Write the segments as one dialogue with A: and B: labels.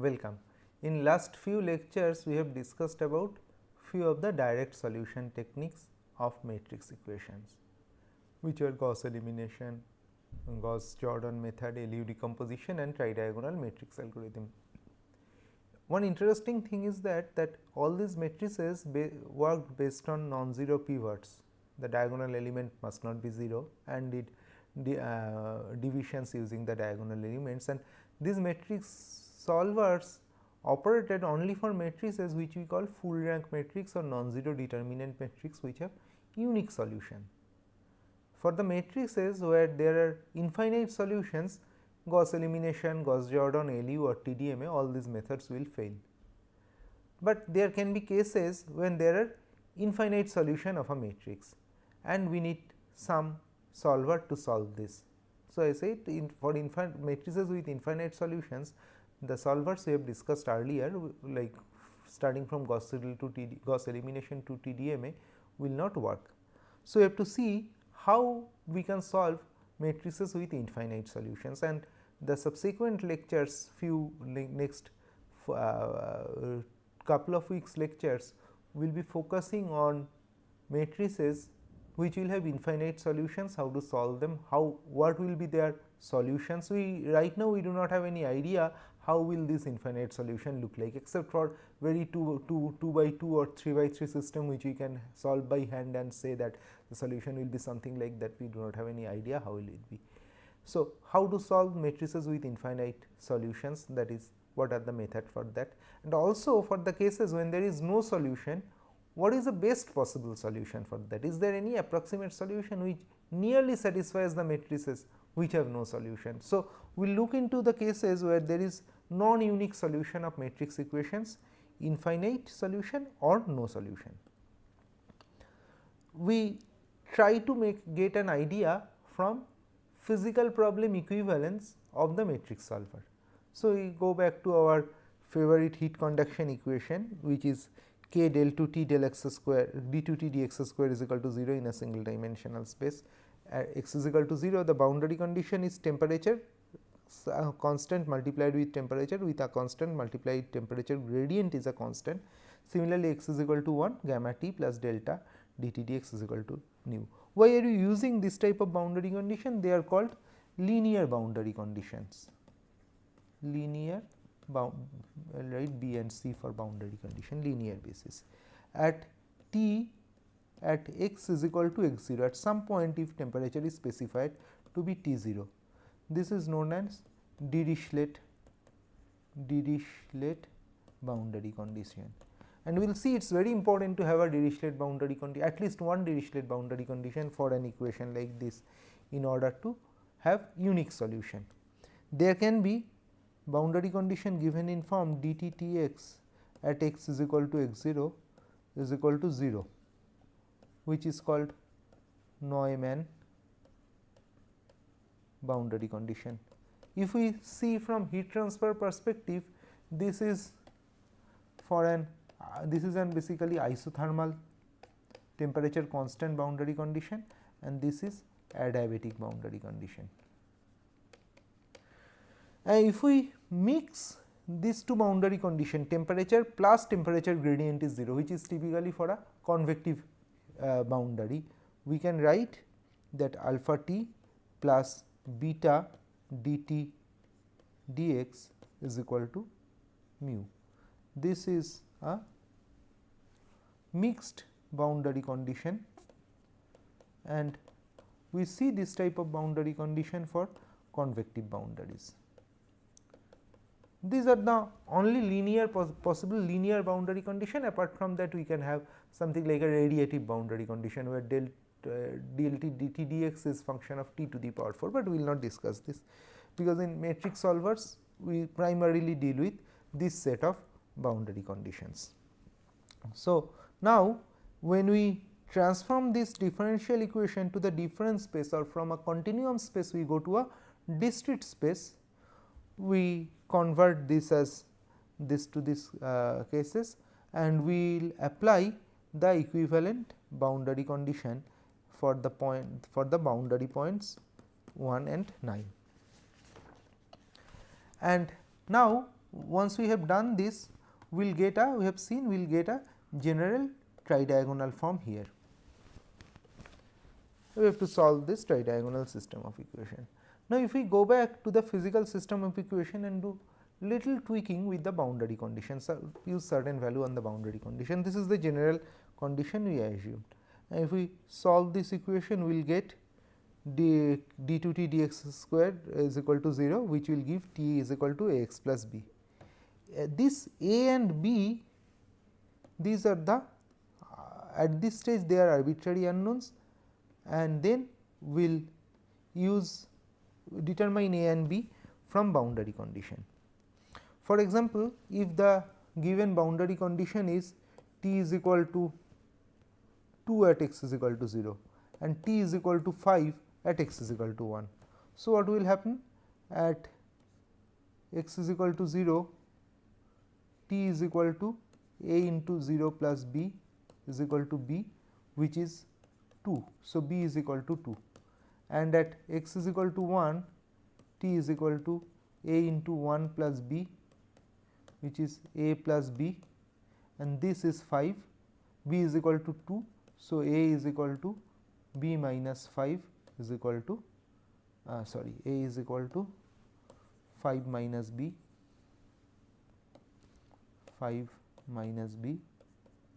A: Welcome. In last few lectures we have discussed about few of the direct solution techniques of matrix equations, which are Gauss elimination, Gauss-Jordan method, LU decomposition and tridiagonal matrix algorithm. One interesting thing is that all these matrices worked based on non-zero pivots. The diagonal element must not be 0 and did divisions using the diagonal elements, and these matrix solvers operated only for matrices which we call full rank matrix or non-zero determinant matrix which have unique solution. For the matrices where there are infinite solutions, Gauss elimination, Gauss-Jordan, LU or TDMA, all these methods will fail. But there can be cases when there are infinite solution of a matrix and we need some solver to solve this. So, I say for matrices with infinite solutions, the solvers we have discussed earlier, like starting from Gauss elimination to TDMA, will not work. So, we have to see how we can solve matrices with infinite solutions, and the subsequent lectures, next couple of weeks lectures will be focusing on matrices which will have infinite solutions, how to solve them, what will be their solutions. Right now we do not have any idea how will this infinite solution look like, except for very 2 by 2 or 3 by 3 system which we can solve by hand and say that the solution will be something like that. We do not have any idea how will it be. So, how to solve matrices with infinite solutions, that is what are the method for that, and also for the cases when there is no solution, what is the best possible solution for that? Is there any approximate solution which nearly satisfies the matrices which have no solution? So, we will look into the cases where there is non-unique solution of matrix equations, infinite solution or no solution. We try to get an idea from physical problem equivalence of the matrix solver. So, we go back to our favorite heat conduction equation, which is k del 2 t del x square d 2 t dx square is equal to 0 in a single dimensional space. X is equal to 0, the boundary condition is temperature constant multiplied with temperature with a constant multiplied temperature gradient is a constant. Similarly, x is equal to 1, gamma t plus delta dt dx is equal to nu. Why are you using this type of boundary condition? They are called linear boundary conditions. Linear right, B and C for boundary condition, linear basis. At t at x is equal to x 0, at some point if temperature is specified to be T 0, this is known as Dirichlet boundary condition. And we will see it is very important to have a Dirichlet boundary condition, at least one Dirichlet boundary condition for an equation like this, in order to have unique solution. There can be boundary condition given in form dt Tx at x is equal to x 0 is equal to 0, which is called Neumann boundary condition. If we see from heat transfer perspective, this is for an basically isothermal temperature constant boundary condition, and this is adiabatic boundary condition. And if we mix these two boundary condition, temperature plus temperature gradient is 0, which is typically for a convective boundary, we can write that alpha t plus beta dt dx is equal to mu. This is a mixed boundary condition, and we see this type of boundary condition for convective boundaries. These are the only possible linear boundary condition. Apart from that, we can have something like a radiative boundary condition where del dt dx is function of t to the power 4, but we will not discuss this, because in matrix solvers we primarily deal with this set of boundary conditions. So, now when we transform this differential equation to the difference space, or from a continuum space we go to a discrete space, we convert this as this to this cases, and we will apply the equivalent boundary condition for the boundary points 1 and 9. And now once we have done this, we will get a, we have seen we will get a general tridiagonal form here. We have to solve this tridiagonal system of equation. Now, if we go back to the physical system of equation and do little tweaking with the boundary conditions, use certain value on the boundary condition. This is the general condition we assumed. And if we solve this equation, we will get d2t dx squared is equal to 0, which will give t is equal to ax plus b. This a and b, these are the at this stage they are arbitrary unknowns, and then we will use determine a and b from boundary condition. For example, if the given boundary condition is t is equal to 2 at x is equal to 0 and t is equal to 5 at x is equal to 1. So, what will happen at x is equal to 0, t is equal to a into 0 plus b is equal to b, which is 2. So, b is equal to 2, and at x is equal to 1, t is equal to a into 1 plus b, which is a plus b, and this is 5, b is equal to 2. So, a is equal to b minus 5 is equal to a is equal to 5 minus b, 5 minus b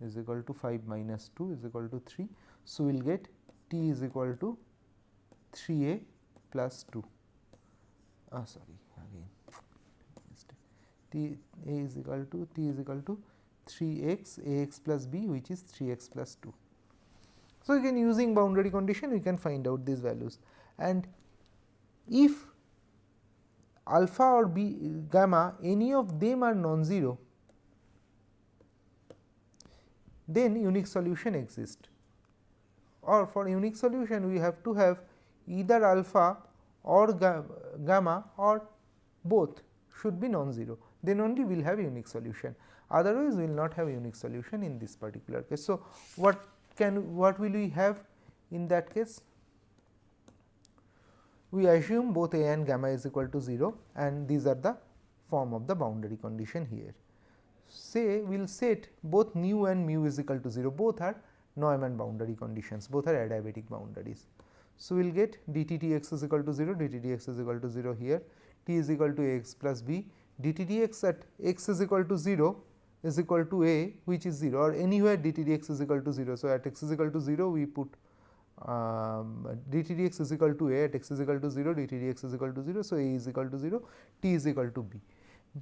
A: is equal to 5 minus 2 is equal to 3. So, we will get t is equal to 3a plus 2, t a is equal to t is equal to 3x ax plus b, which is 3x plus 2. So, again using boundary condition we can find out these values, and if alpha or b gamma any of them are non-zero, then unique solution exists, or for unique solution we have to have either alpha or gamma or both should be non-zero, then only we will have a unique solution, otherwise we will not have a unique solution in this particular case. So, what will we have in that case? We assume both a and gamma is equal to 0, and these are the form of the boundary condition here. Say we will set both nu and mu is equal to 0, both are Neumann boundary conditions, both are adiabatic boundaries. So, we will get dt dx is equal to 0, dt dx is equal to 0 here, t is equal to x plus b, dt dx at x is equal to 0 is equal to a, which is 0, or anywhere dt dx is equal to 0. So, at x is equal to 0 we put dt dx is equal to a, at x is equal to 0, dt dx is equal to 0. So, a is equal to 0, t is equal to b.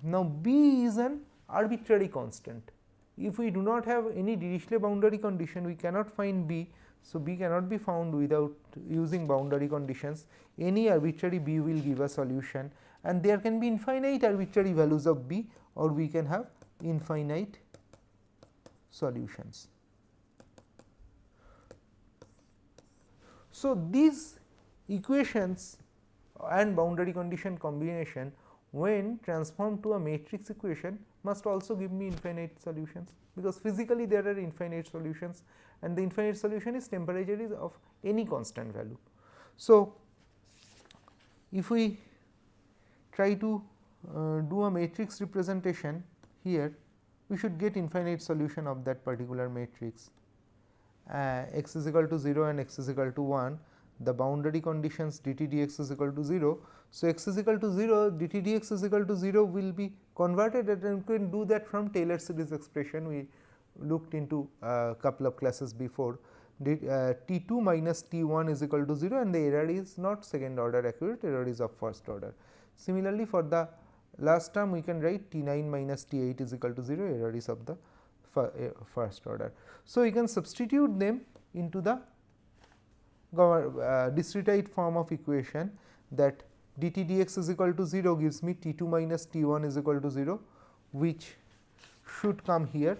A: Now, b is an arbitrary constant. If we do not have any Dirichlet boundary condition, we cannot find b. So, b cannot be found without using boundary conditions. Any arbitrary b will give a solution, and there can be infinite arbitrary values of b, or we can have infinite solutions. So, these equations and boundary condition combination when transformed to a matrix equation must also give me infinite solutions, because physically there are infinite solutions, and the infinite solution is temperature is of any constant value. So, if we try to do a matrix representation here, we should get infinite solution of that particular matrix. X is equal to 0 and x is equal to 1, the boundary conditions dt dx is equal to 0. So, x is equal to 0, dt dx is equal to 0 will be converted, and we can do that from Taylor series expression we looked into a couple of classes before. T2 minus T1 is equal to 0, and the error is not second order accurate, error is of first order. Similarly, for the last term we can write T9 minus T8 is equal to 0, error is of the first order. So, we can substitute them into the discretite form of equation, that dt dx is equal to 0 gives me T2 minus T1 is equal to 0, which should come here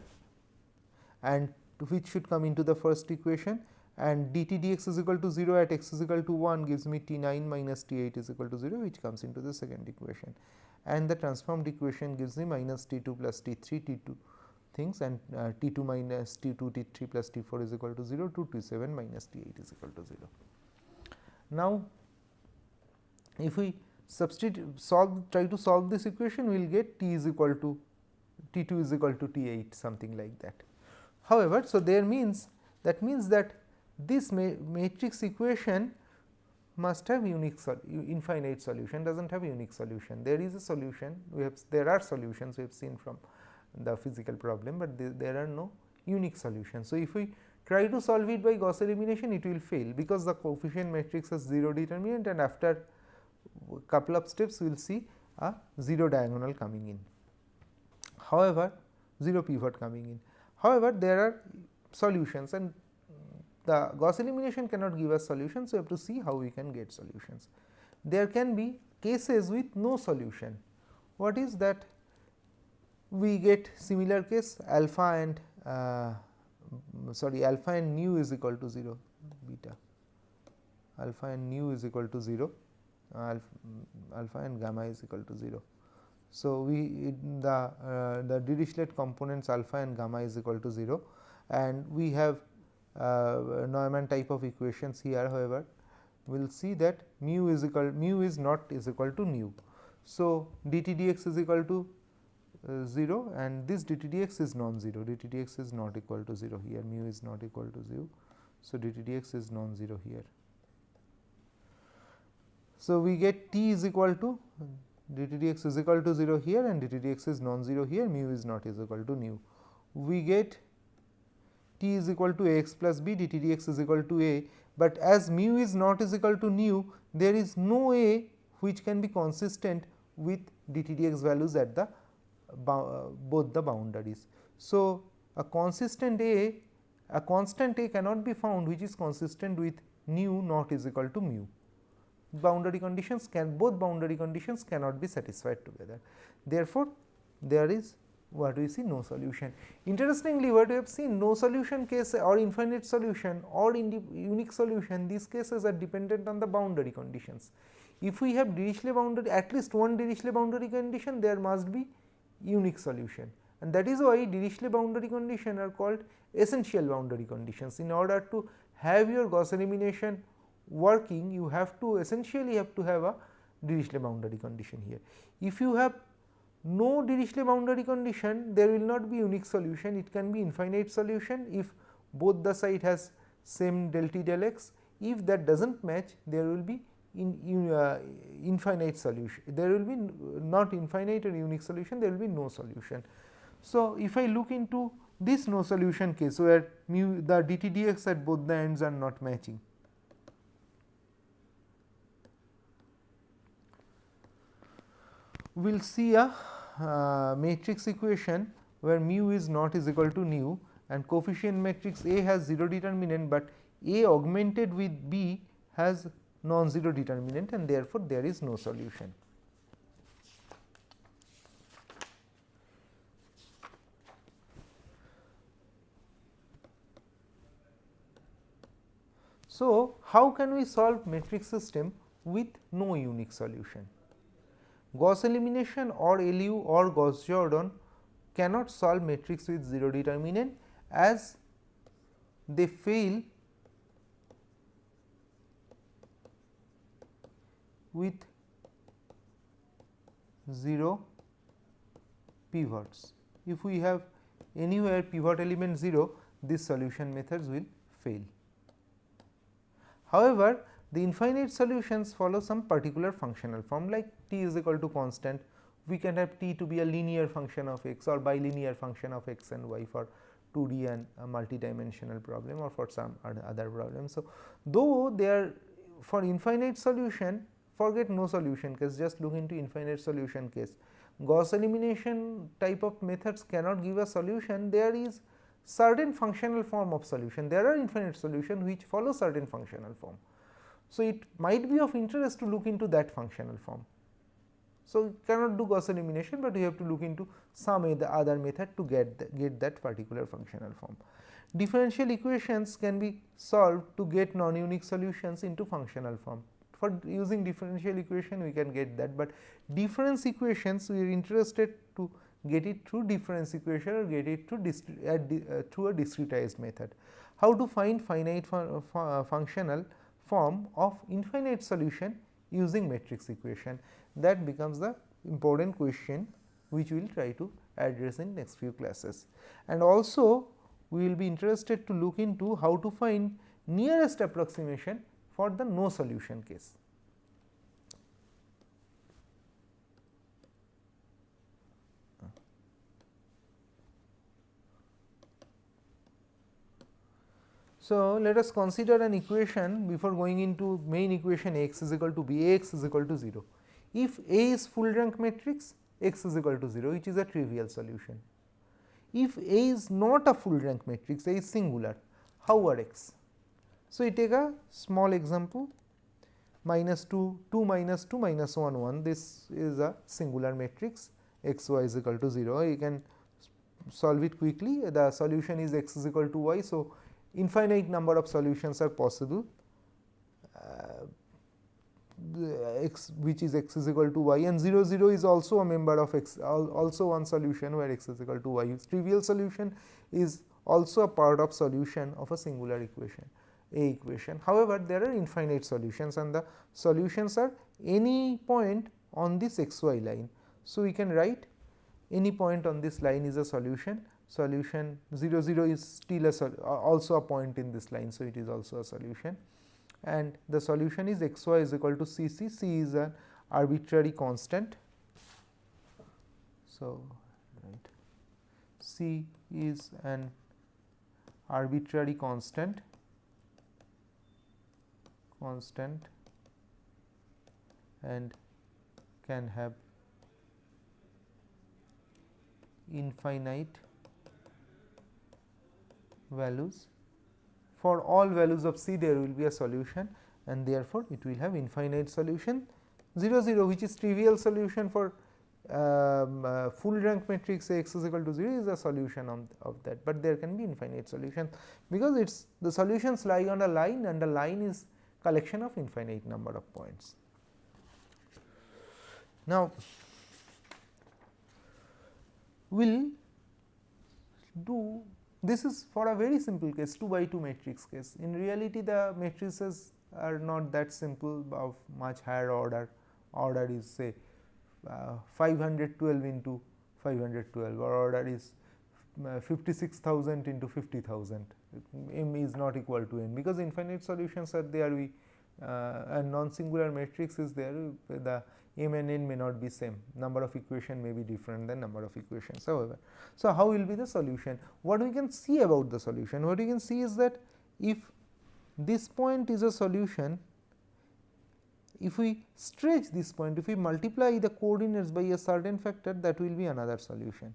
A: and which should come into the first equation, and dt dx is equal to 0 at x is equal to 1 gives me T9 minus T8 is equal to 0, which comes into the second equation, and the transformed equation gives me minus T2 plus T3 T2 things, and T2 minus T2 T3 plus T4 is equal to 0 to T7 minus T8 is equal to 0. Now, if we try to solve this equation, we will get T is equal to T2 is equal to T8, something like that. However, so that means that this matrix equation must have infinite solution, does not have unique solution. There is a solution, there are solutions we have seen from the physical problem, but there are no unique solutions. So, if we try to solve it by Gauss elimination, it will fail, because the coefficient matrix has 0 determinant, and after couple of steps we will see a 0 diagonal coming in. However, 0 pivot coming in. However, there are solutions, and the Gauss elimination cannot give us solutions. So, we have to see how we can get solutions. There can be cases with no solution. What is that? We get similar case alpha and alpha and nu is equal to 0, beta alpha and nu is equal to 0, alpha and gamma is equal to 0. So, the Dirichlet components alpha and gamma is equal to 0, and we have Neumann type of equations here. However, we will see that mu is not equal to nu. So, dt dx is equal to 0, and this dt dx is non-zero, dt dx is not equal to 0 here, mu is not equal to 0. So, dt dx is non-zero here. So, we get T is equal to dt dx is equal to 0 here, and dt dx is non-zero here, mu is not equal to nu. We get T is equal to x plus b, dt dx is equal to a, but as mu is not equal to nu, there is no a which can be consistent with dt dx values at the both the boundaries. So, a constant a cannot be found which is consistent with nu not is equal to mu. Both boundary conditions cannot be satisfied together. Therefore, there is what we see no solution. Interestingly, what we have seen, no solution case or infinite solution or unique solution, these cases are dependent on the boundary conditions. If we have Dirichlet boundary, at least one Dirichlet boundary condition, there must be unique solution, and that is why Dirichlet boundary condition are called essential boundary conditions. In order to have your Gauss elimination working, you have to essentially have a Dirichlet boundary condition here. If you have no Dirichlet boundary condition, there will not be unique solution, it can be infinite solution if both the side has same del t del x. If that does not match, there will be infinite solution, there will be not infinite or unique solution, there will be no solution. So, if I look into this no solution case where mu the dt dx at both the ends are not matching, we will see a matrix equation where mu is not is equal to nu, and coefficient matrix A has 0 determinant, but A augmented with B has non-zero determinant, and therefore, there is no solution. So, how can we solve matrix system with no unique solution? Gauss elimination or LU or Gauss Jordan cannot solve matrix with 0 determinant, as they fail with 0 pivots. If we have anywhere pivot element 0, these solution methods will fail. However, the infinite solutions follow some particular functional form, like t is equal to constant. We can have t to be a linear function of x or bilinear function of x and y for 2D and a multidimensional problem or for some other problem. So, though they are for infinite solution, forget no solution case, just look into infinite solution case. Gauss elimination type of methods cannot give a solution, there is certain functional form of solution. There are infinite solution which follow certain functional form. So, it might be of interest to look into that functional form. So, you cannot do Gauss elimination, but you have to look into some other method to get that particular functional form. Differential equations can be solved to get non-unique solutions into functional form. For using differential equation we can get that, but difference equations we are interested to get it through difference equation or get it through a discretized method. How to find finite functional form of infinite solution using matrix equation. That becomes the important question which we will try to address in next few classes. And also we will be interested to look into how to find nearest approximation for the no solution case. So, let us consider an equation before going into main equation x is equal to b, x is equal to 0. If A is full rank matrix, x is equal to 0, which is a trivial solution. If A is not a full rank matrix, A is singular, how are x? So, we take a small example, minus 2, 2 minus 2 minus 1 1, this is a singular matrix, x y is equal to 0. You can solve it quickly, the solution is x is equal to y. So, infinite number of solutions are possible, x which is x is equal to y, and 0 0 is also a member of x, also one solution where x is equal to y. Trivial solution is also a part of solution of a singular equation, A equation. However, there are infinite solutions and the solutions are any point on this x y line. So, we can write any point on this line is a solution. Solution 0 0 is still also a point in this line. So, it is also a solution, and the solution is x y is equal to c c. C is an arbitrary constant. So, right, c is an arbitrary constant and can have infinite values. For all values of c there will be a solution, and therefore, it will have infinite solution. 0 0 which is trivial solution for full rank matrix x is equal to 0 is a solution of that, but there can be infinite solution because it is the solutions lie on a line and the line is collection of infinite number of points. Now, we will do this is for a very simple case, 2 by 2 matrix case. In reality, the matrices are not that simple, of much higher order. Order is say 512 into 512, or order is 56,000 into 50,000. M is not equal to n because infinite solutions are there. We and non-singular matrix is there. The m and n may not be same, number of equation may be different than number of equations. However, so how will be the solution? What we can see about the solution? What we can see is that if this point is a solution, if we stretch this point, if we multiply the coordinates by a certain factor, that will be another solution.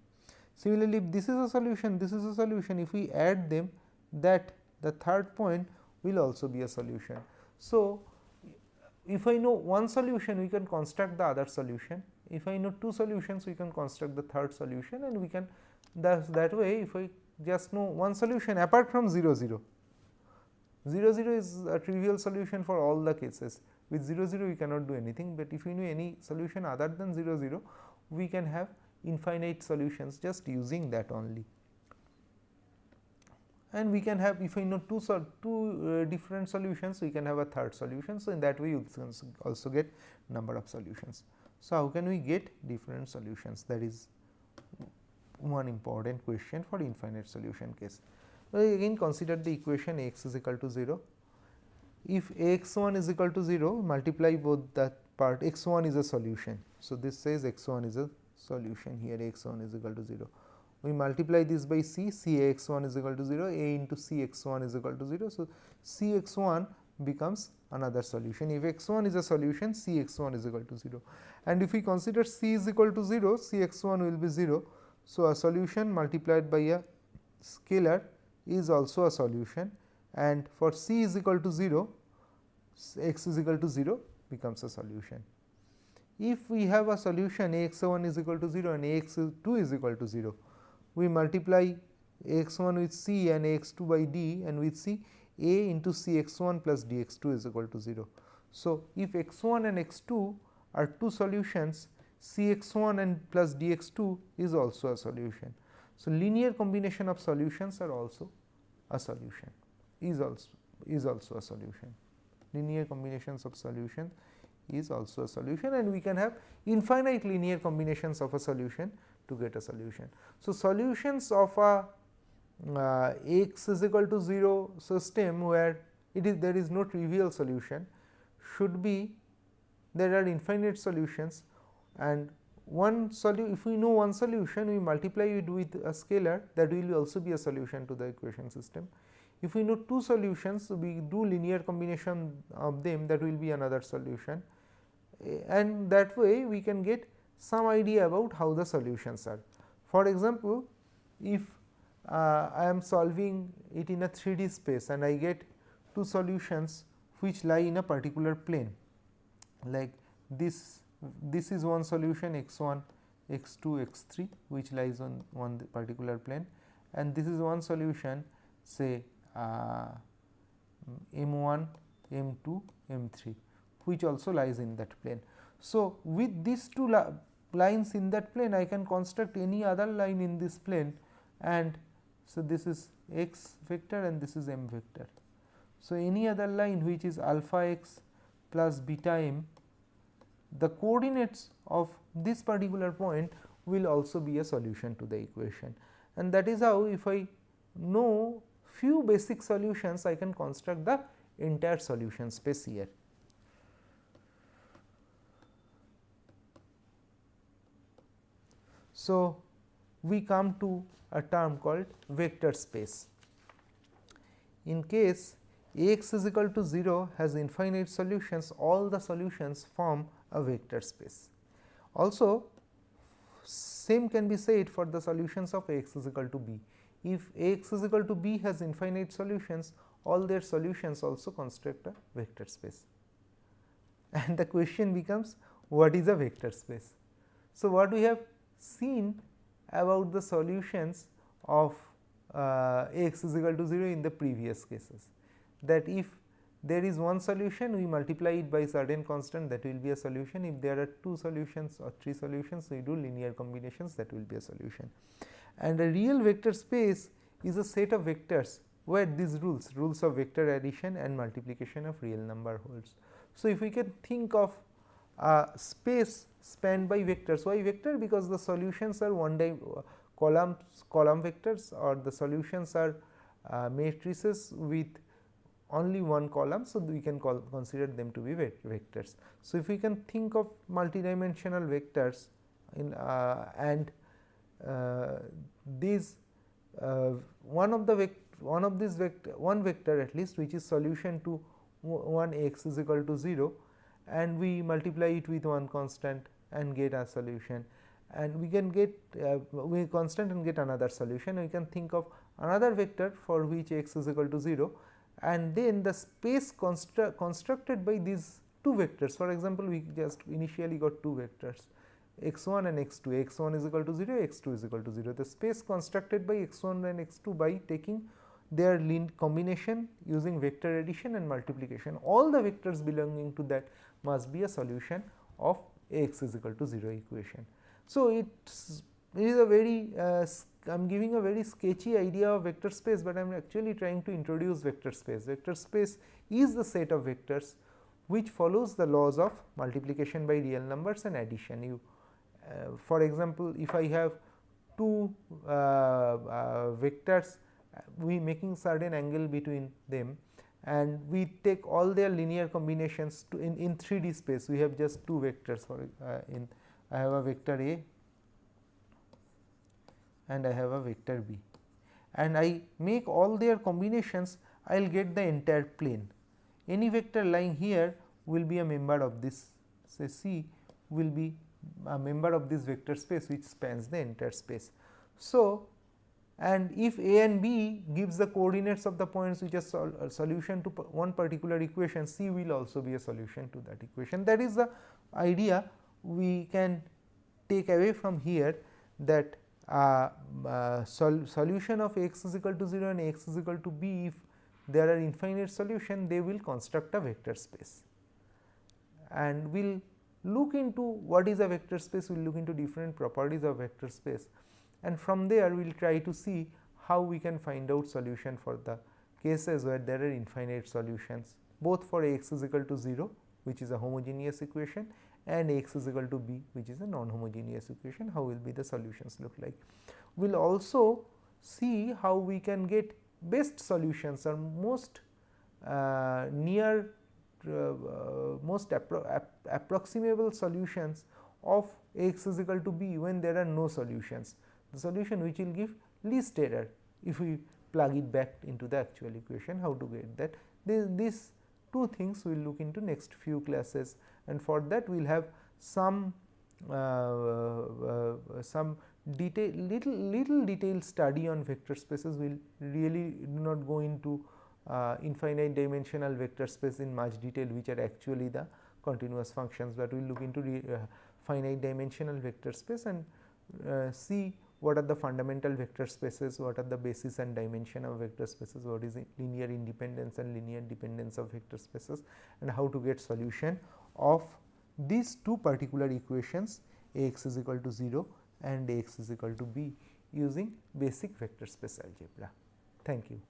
A: Similarly, if this is a solution, this is a solution, if we add them, that the third point will also be a solution. So, if I know one solution, we can construct the other solution. If I know two solutions, we can construct the third solution, and we can that way if I just know one solution apart from 0 0. 0 0 is a trivial solution for all the cases. With 0 0 we cannot do anything, but if we know any solution other than 0 0, we can have infinite solutions just using that only. And we can have, if I know two different solutions, we can have a third solution. So, in that way you can also get number of solutions. So, how can we get different solutions? That is one important question for infinite solution case. So, again consider the equation x is equal to 0. If x1 is equal to 0, multiply both that part, x1 is a solution. So, this says x1 is a solution, here x1 is equal to 0. We multiply this by c, c x1 is equal to 0, a into c x1 is equal to 0. So, c x1 becomes another solution. If x1 is a solution, c x1 is equal to 0. And if we consider c is equal to 0, c x1 will be 0. So, a solution multiplied by a scalar is also a solution, and for c is equal to 0, x is equal to 0 becomes a solution. If we have a solution ax1 is equal to 0 and ax2 is equal to 0, we multiply x1 with c and x2 by d, and with c a into cx1 plus dx2 is equal to 0. So, if x1 and x2 are two solutions, cx1 and plus dx2 is also a solution. So, linear combination of solutions are also a solution, is also a solution. Linear combinations of solution is also a solution, and we can have infinite linear combinations of a solution to get a solution. So, solutions of a x is equal to 0 system where there is no trivial solution should be, there are infinite solutions, and if we know one solution, we multiply it with a scalar, that will also be a solution to the equation system. If we know two solutions, we do linear combination of them, that will be another solution, and that way we can get some idea about how the solutions are. For example, if I am solving it in a 3D space and I get two solutions which lie in a particular plane, like this is one solution x 1, x 2, x 3 which lies on one particular plane, and this is one solution say m 1, m 2, m 3 which also lies in that plane. So, with these two lines in that plane, I can construct any other line in this plane, and so this is x vector and this is m vector. So, any other line which is alpha x plus beta m, the coordinates of this particular point will also be a solution to the equation, and that is how, if I know few basic solutions, I can construct the entire solution space here. So, we come to a term called vector space. In case Ax is equal to 0 has infinite solutions, all the solutions form a vector space. Also, same can be said for the solutions of Ax is equal to b. If Ax is equal to b has infinite solutions, all their solutions also construct a vector space. And the question becomes, what is a vector space? So, what we have seen about the solutions of Ax is equal to 0 in the previous cases, that if there is one solution, we multiply it by certain constant, that will be a solution. If there are two solutions or three solutions, we do linear combinations, that will be a solution. And a real vector space is a set of vectors where these rules of vector addition and multiplication of real number holds. So, if we can think of a space spanned by vectors, why vector? Because the solutions are column vectors, or the solutions are matrices with only one column. So, we can consider them to be vectors. So, if we can think of multidimensional vectors in these one vector at least which is solution to one x is equal to 0, and we multiply it with one constant and get a solution, and we can get constant and get another solution. We can think of another vector for which x is equal to 0, and then the space constructed by these two vectors. For example, we just initially got two vectors x 1 and x 2, x 1 is equal to 0, x 2 is equal to 0. The space constructed by x 1 and x 2 by taking their combination using vector addition and multiplication, all the vectors belonging to that must be a solution of x is equal to 0 equation. So, it is a very I am giving a very sketchy idea of vector space, but I am actually trying to introduce vector space. Vector space is the set of vectors which follows the laws of multiplication by real numbers and addition. For example, if I have two vectors, we making certain angle between them, and we take all their linear combinations to in 3D space. We have just two vectors for I have a vector A and I have a vector B, and I make all their combinations, I will get the entire plane. Any vector lying here will be a member of this, say C will be a member of this vector space which spans the entire space. So, and if A and B gives the coordinates of the points which are a solution to one particular equation, C will also be a solution to that equation. That is the idea we can take away from here, that solution of x is equal to 0 and x is equal to b, if there are infinite solution, they will construct a vector space. And we will look into what is a vector space, we will look into different properties of vector space, and from there we will try to see how we can find out solution for the cases where there are infinite solutions, both for x is equal to 0 which is a homogeneous equation, and Ax is equal to b, which is a non-homogeneous equation. How will be the solutions look like? We will also see how we can get best solutions or most near most approximable solutions of X is equal to b when there are no solutions, the solution which will give least error if we plug it back into the actual equation. How to get that? These two things we will look into next few classes, and for that we will have some little detailed study on vector spaces. We will really do not go into infinite dimensional vector space in much detail, which are actually the continuous functions, but we will look into finite dimensional vector space and see what are the fundamental vector spaces, what are the basis and dimension of vector spaces, what is linear independence and linear dependence of vector spaces, and how to get solution of these two particular equations, Ax is equal to 0 and Ax is equal to b, using basic vector space algebra. Thank you.